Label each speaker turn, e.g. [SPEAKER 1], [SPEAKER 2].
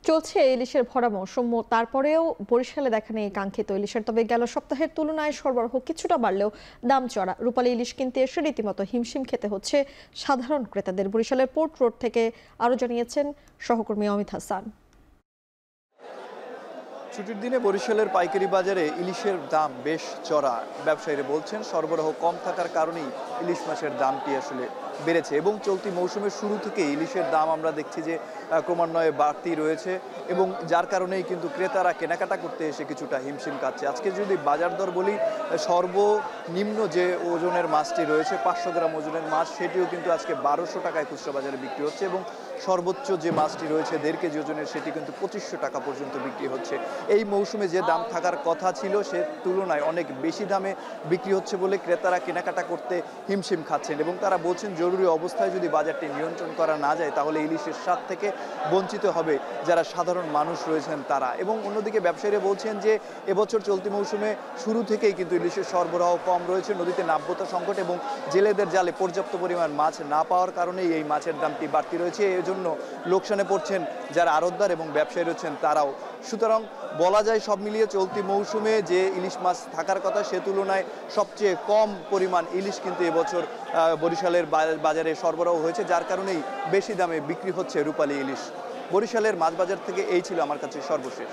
[SPEAKER 1] চলছে ইলিশের ভরা মৌসুম, তারপরেও বরিশালে দেখা নেই কাঙ্ক্ষিত ইলিশের। তবে গেল সপ্তাহের তুলনায় সরবরাহ কিছুটা বাড়লেও দাম চড়া। রূপালী ইলিশ কিনতে এসে রীতিমতো হিমশিম খেতে হচ্ছে সাধারণ ক্রেতাদের। বরিশালের পোর্ট রোড থেকে আরো জানিয়েছেন সহকর্মী অমিত হাসান।
[SPEAKER 2] ছুটির দিনে বরিশালের পাইকারি বাজারে ইলিশের দাম বেশ চড়া। ব্যবসায়ীরা বলছেন সরবরাহ কম থাকার কারণেই ইলিশ মাছের দামটি আসলে বেড়েছে এবং চলতি মৌসুমের শুরু থেকে ইলিশের দাম আমরা দেখছি যে ক্রমান্বয়ে বাড়তি রয়েছে এবং যার কারণেই কিন্তু ক্রেতারা কেনাকাটা করতে এসে কিছুটা হিমশিম খাচ্ছে। আজকে যদি বাজার দর বলি, সর্বনিম্ন যে ওজনের মাছটি রয়েছে 500 গ্রাম ওজনের মাছ, সেটিও কিন্তু আজকে 1200 টাকায় খুচরা বাজারে বিক্রি হচ্ছে এবং সর্বোচ্চ যে মাছটি রয়েছে 1.5 কেজি ওজনের, সেটি কিন্তু 2500 টাকা পর্যন্ত বিক্রি হচ্ছে। এই মৌসুমে যে দাম থাকার কথা ছিল সে তুলনায় অনেক বেশি দামে বিক্রি হচ্ছে বলে ক্রেতারা কেনাকাটা করতে হিমশিম খাচ্ছেন এবং তারা বলছেন জরুরি অবস্থায় যদি বাজারটি নিয়ন্ত্রণ করা না যায় তাহলে ইলিশের স্বাদ থেকে বঞ্চিত হবে যারা সাধারণ মানুষ রয়েছেন তারা। এবং অন্যদিকে ব্যবসায়ীরা বলছেন যে এবছর চলতি মৌসুমে শুরু থেকেই কিন্তু ইলিশের সরবরাহ কম রয়েছে, নদীতে নাব্যতা সংকট এবং জেলেদের জালে পর্যাপ্ত পরিমাণ মাছ না পাওয়ার কারণেই এই মাছের দামটি বাড়তি রয়েছে। এই জন্য লোকসানে পড়ছেন যারা আড়তদার এবং ব্যবসায়ী রয়েছেন তারাও। সুতরাং বলা যায় সব মিলিয়ে চলতি মৌসুমে যে ইলিশ মাছ থাকার কথা সে তুলনায় সবচেয়ে কম পরিমাণ ইলিশ কিন্তু এবছর বরিশালের বাজারে সরবরাহ হয়েছে, যার কারণেই বেশি দামে বিক্রি হচ্ছে রূপালী ইলিশ। বরিশালের মাছ বাজার থেকে এই ছিল আমার কাছে সর্বশেষ।